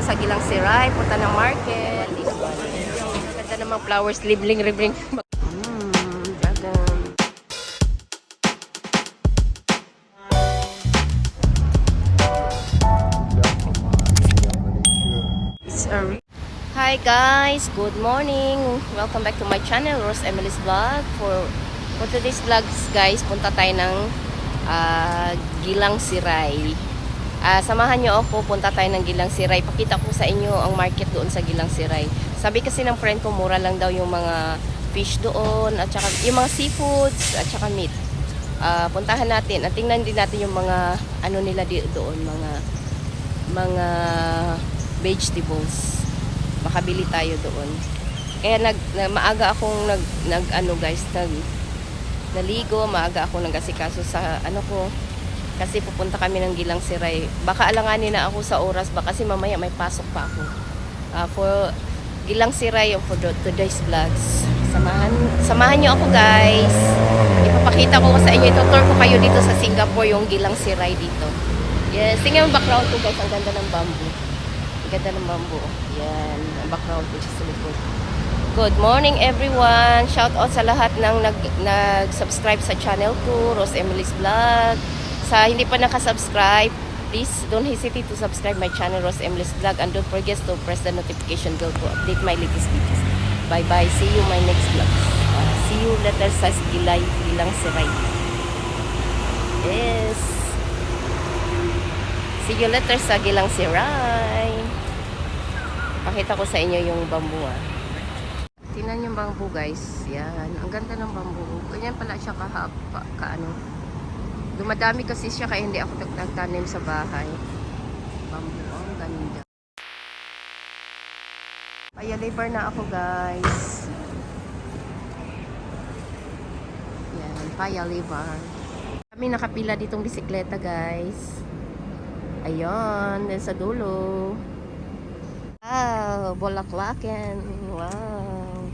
sa Gilang Siray, punta ng market. Ganda namang flowers, libling-libling. Dagang. Hi guys, good morning. Welcome back to my channel, Rose Emily's Vlog. For today's vlogs guys, punta tayo ng Gilang Siray. Samahan nyo ako, punta tayo ng Gilang Siray. Pakita ko sa inyo ang market doon sa Gilang Siray. Sabi kasi ng friend ko, mura lang daw yung mga fish doon, at saka yung mga seafoods, at saka meat. Puntahan natin, at tingnan din natin yung mga ano nila doon, mga vegetables. Makabili tayo doon. Kaya maaga akong naligo, maaga akong nag-asikaso sa ano ko, kasi pupunta kami ng Gilang Siray. Baka alanganin na ako sa oras ba kasi mamaya may pasok pa ako. For Gilang Siray yung for today's vlogs. Samahan niyo ako guys. Ipapakita ko sa inyo, itutur ko kayo dito sa Singapore yung Gilang Siray dito. Yes, tingnan yung background ko guys, ang ganda ng bamboo. Ang ganda ng bamboo. Yan, ang background ko sa likod. Good morning everyone. Shout out sa lahat ng nag-subscribe sa channel ko, Rose Emily's Vlog. Sa hindi pa nakasubscribe, please don't hesitate to subscribe my channel, Rose Emily's Vlog, and don't forget to press the notification bell to update my latest videos. Bye bye. See you my next vlog. See you later sa Gilang Siray. Yes. See you later sa Gilang Siray. Pakita ko sa inyo yung bamboo. Tingnan yung bamboo guys. Yan. Ang ganda ng bamboo. Ganyan pala siya kaano. Dumadami kasi siya kaya hindi ako nagtanim sa bahay. Bamboo. Ang ganda. Paya-liver na ako guys. Yan. Paya-liver. Kami nakapila ditong bisikleta guys. Ayun. Din sa dulo. Wow, bulaklakin. Wow.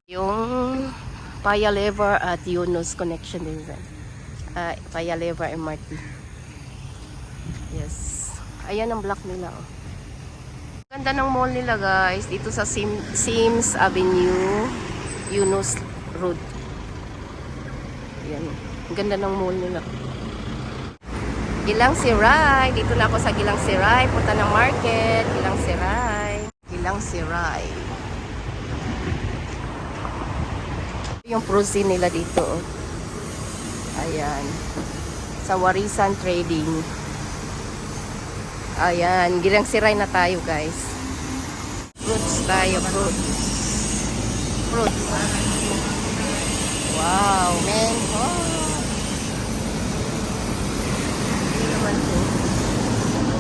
Yung Paya Lever at Yunus connection din dyan. Paya Lever MRT. Yes. Ayan ang block nila. Oh. Ganda ng mall nila guys. Dito sa Sims Avenue, Yunus Road. Ayan. Ang ganda ng mall nila. Gilang Siray. Dito na ako sa Gilang Siray. Punta ng market. Gilang Siray. Gilang Siray. Yung protein nila dito. Ayan. Sa Warisan Trading. Ayan. Gilang Siray na tayo guys. Fruits tayo. Fruits. Wow. Mango.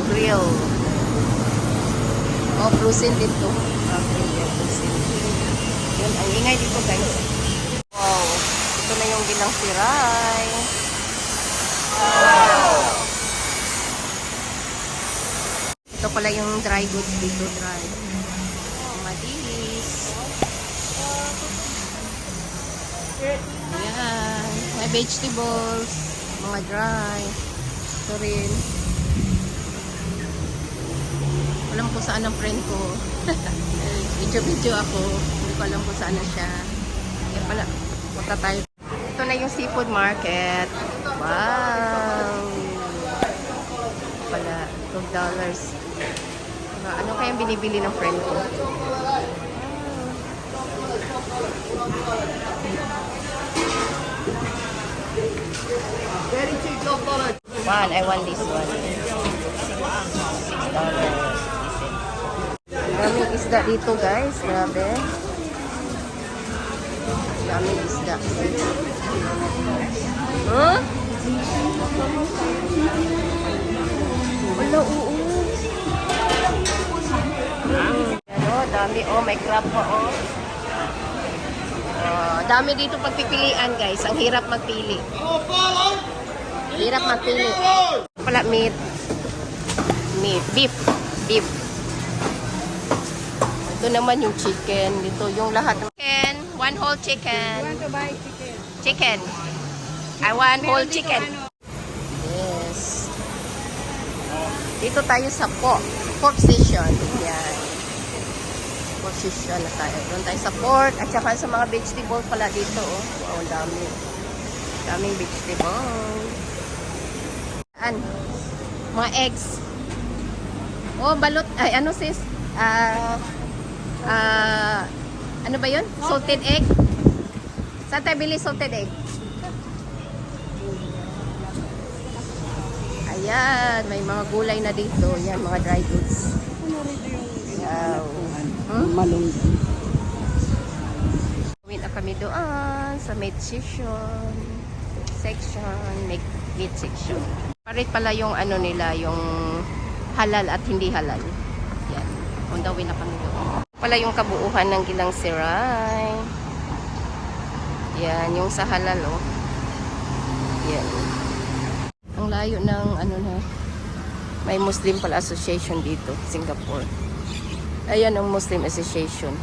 Grill. Oh, frozen dito. Frozen. Yun, ang ingay dito guys. Wow. Ito na yung Gilang Siray. Wow. Ito pala yung dry goods dito. Dry. Oh, madilis. Ayan. May vegetables. Mga dry. Ito rin. Alam ko saan ang friend ko. Video ako. Hindi ko alam kung saan na siya. Kaya pala, punta tayo. Ito na yung seafood market. Wow! Pala, $12. Ano kayang binibili ng friend ko? One, I want this one. $6. Daming isda dito guys, grabe. Daming isda. Huh? Wala, oo. Ano, dami oh, may crab pa oh. Dami dito pagpipilian guys, ang hirap magpili. Hirap magpili. Pala meat. Beef. Ito naman yung chicken. Dito yung lahat. Chicken. One whole chicken. You want to buy chicken? Chicken. I want whole chicken. Yes. Dito tayo sa port station. Yan. Port station na tayo. Doon tayo sa port. At saka sa mga vegetable pala dito. Oh. Wow, ang dami. Daming vegetable. Yan. Mga eggs. Oh, balot. Ay, ano sis? Ano ba yun? Salted egg? Saan tayo bili salted egg? Ayan, may mga gulay na dito. Yan, mga dry goods. Wow. Malong. Uwi na kami doon sa meat section. Meat section. Parit pala yung ano nila, yung halal at hindi halal. Yan. On the way na kami doon. Pala yung kabuuhan ng Gilang Siray. Yan, yung sa halal, oh. Yan. Ang layo ng ano na. May Muslim pala association dito, Singapore. Ayan ang Muslim Association.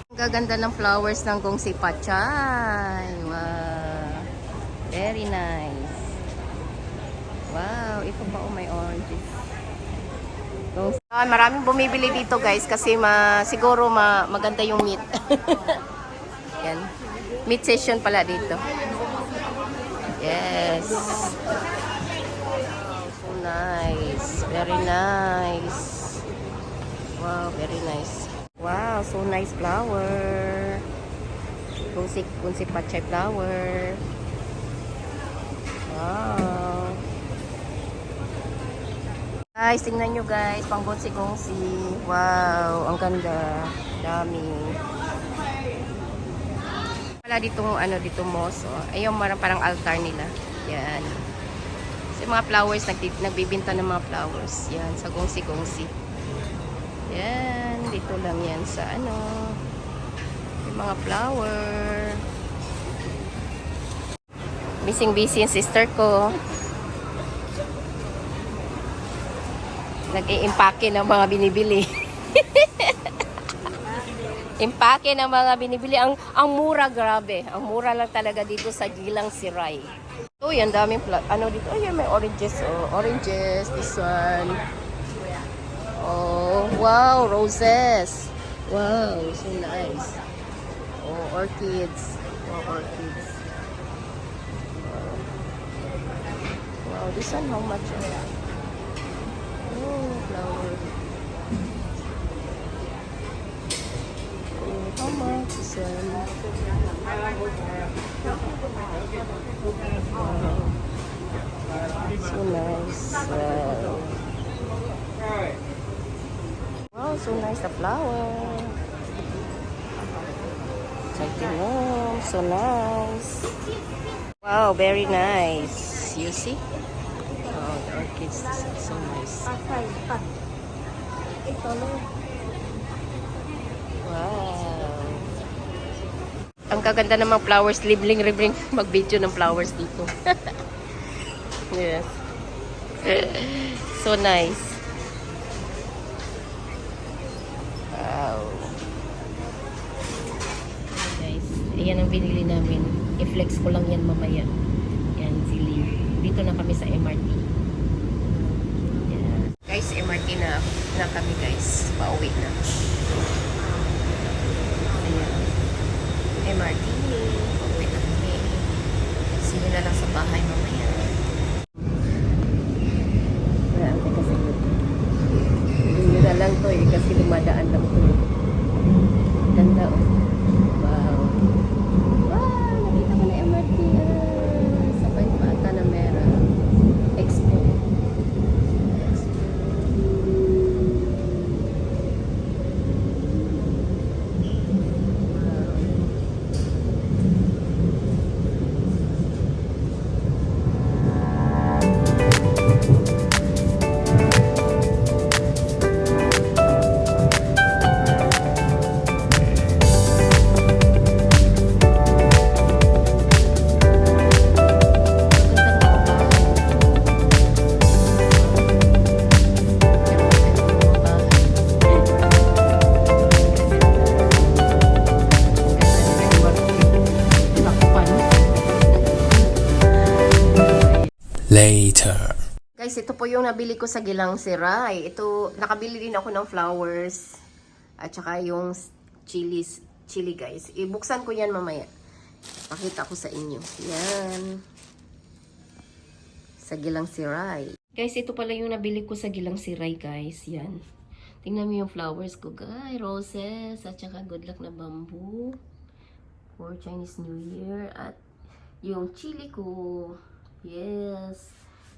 Ang gaganda ng flowers ng Gongsi Pachay. Wow. Very nice. Wow, ito pa, oh, may oranges. Maraming bumibili dito, guys, kasi siguro maganda yung meat. Yan. Meat session pala dito. Yes. So nice. Very nice. Wow, very nice. Wow, so nice flower. Gongsi Pachay flower. Wow. Guys, tingnan nyo guys, pang gongsi. Wow, ang ganda. Dami. Wala ditong ano dito moso. Ayun, parang altar nila. Yan. So, mga flowers, nagbibinta ng mga flowers. Yan, sa gongsi. Yan, dito lang yan sa ano. Yung mga flower. Busy yung sister ko. Nag-i-impake ng mga binibili. Impake ng mga binibili. Ang mura, grabe. Ang mura lang talaga dito sa Gilang Siray. So, yan, daming ano dito. Ay, may oranges. Oh, oranges. This one. Oh, wow. Roses. Wow, so nice. Oh, orchids. Oh, orchids. Wow, this one, how much? Oh, flower. Oh, how much? This one. Wow. So nice. Wow. Wow, so nice the flower. So nice. Wow, very nice. You see? Oh, the orchids are so nice. Wow. Ang kaganda ng mga flowers. Libling mag-video ng flowers dito. Yes. So nice. Wow. Guys, ayan ang binili namin. I-flex ko lang yan mamaya. Yan, sili. Dito na kami sa MRT. Yeah. Guys, MRT na kami guys. Pauwi na. Ayan. MRT. Pauwi na kami. See you na lang sa bahay mamaya. Wala ang teka sa iyo. Hindi na lang to eh. Kasi dumadaan lang to. Ganda oh. Wow. Wow! Nakita ko na MRT. Sabay pa ata na meron. Expo. Guys, guys, ito po yung nabili ko sa Gilang Siray. Ito, nakabili din ako ng flowers. At saka yung chili guys. Ibuksan ko yan mamaya. Pakita ko sa inyo. Yan. Sa Gilang Siray. Guys, ito pala yung nabili ko sa Gilang Siray guys. Yan. Tingnan mo yung flowers ko guys. Roses. At saka good luck na bamboo. For Chinese New Year. At yung chili ko. Yes.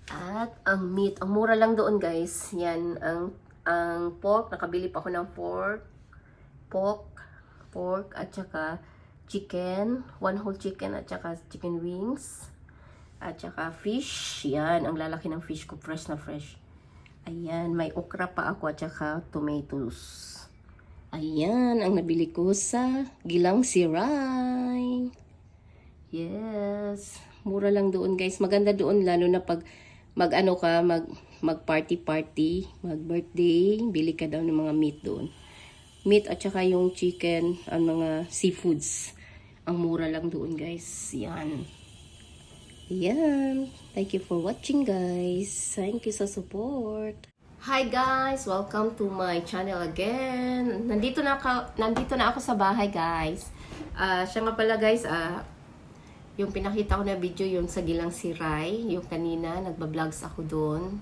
At ang meat, ang mura lang doon guys. Yan, ang pork, nakabili pa ako ng pork at saka chicken, one whole chicken at saka chicken wings. At saka fish. Yan, ang lalaki ng fish ko, fresh na fresh. Ayan, may okra pa ako at saka tomatoes. Ayan, ang nabili ko sa Gilang Siray. Yes, mura lang doon guys. Maganda doon lalo na pag mag-ano ka, mag-party, mag-birthday, bili ka daw ng mga meat doon. Meat at saka yung chicken, ang mga seafoods. Ang mura lang doon, guys. Yan. Yan. Thank you for watching, guys. Thank you sa support. Hi, guys. Welcome to my channel again. Nandito na ako sa bahay, guys. Siya nga pala, guys, yung pinakita ko na video yung sa Gilang Siray, yung kanina, nagba-vlogs ako doon.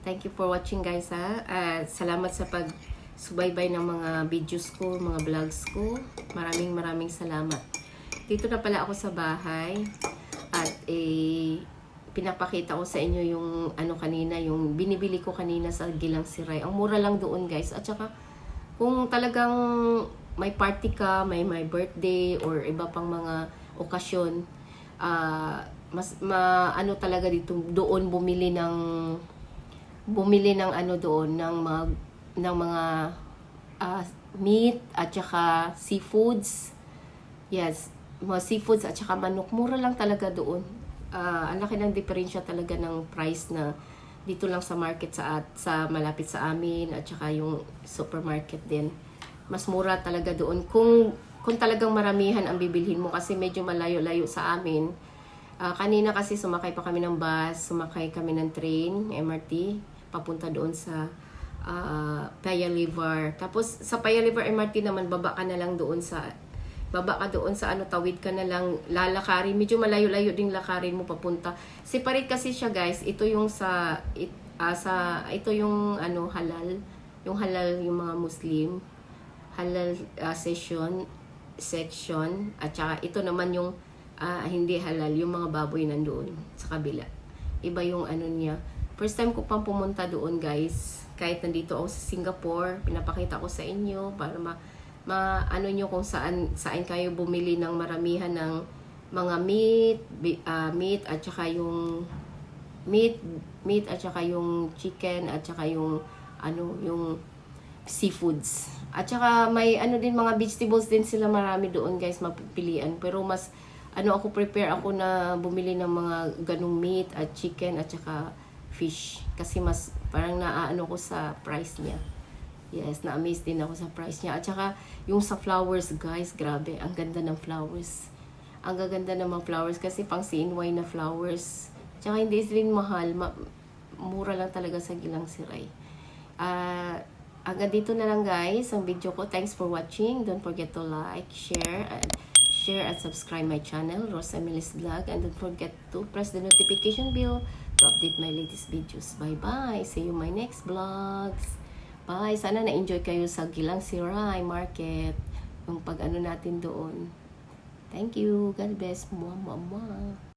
Thank you for watching guys ha. Salamat sa pag-subaybay ng mga videos ko, mga vlogs ko. Maraming salamat. Dito na pala ako sa bahay. At pinapakita ko sa inyo yung ano kanina, yung binibili ko kanina sa Gilang Siray. Ang mura lang doon guys. At saka kung talagang may party ka, may birthday or iba pang mga okasyon, ano talaga dito doon bumili ng ano doon ng mga meat at saka seafoods. Yes, mga seafoods at saka manok, mura lang talaga doon. Ang laki ng diferensya talaga ng price na dito lang sa market sa malapit sa amin at saka yung supermarket din. Mas mura talaga doon kung talagang maramihan ang bibilhin mo kasi medyo malayo-layo sa amin. Kanina kasi sumakay pa kami ng bus, sumakay kami ng train, MRT, papunta doon sa Paya River. Tapos sa Paya River MRT naman, baba ka doon sa tawid ka na lang, lalakarin. Medyo malayo-layo ding lakarin mo papunta. Separate kasi siya guys. Ito yung ito yung halal. Yung halal yung mga Muslim. Halal section at saka ito naman yung hindi halal, yung mga baboy nandoon sa kabila. Iba yung ano niya. First time ko pang pumunta doon guys. Kahit nandito ako sa Singapore, pinapakita ko sa inyo para ano nyo kung saan kayo bumili ng maramihan ng mga meat at saka yung meat at saka yung chicken at saka yung yung seafoods. At saka may din mga vegetables din sila marami doon guys, mapipilian. Pero mas prepare ako na bumili ng mga ganung meat at chicken at saka fish. Kasi mas parang naaano ko sa price niya. Yes, na-amaze din ako sa price niya. At saka yung sa flowers guys, grabe, ang ganda ng flowers. Ang gaganda ng mga flowers kasi pang CNY na flowers. Tsaka hindi rin mahal, mura lang talaga sa Gilang Siray. Hanggang dito na lang guys ang video ko. Thanks for watching. Don't forget to like, share and subscribe my channel, Rosa Emily's Vlog. And don't forget to press the notification bell to update my latest videos. Bye-bye. See you in my next vlogs. Bye. Sana na-enjoy kayo sa Gilang Siray Market. Yung pag natin doon. Thank you. God bless. Mwah, mwah, mwah.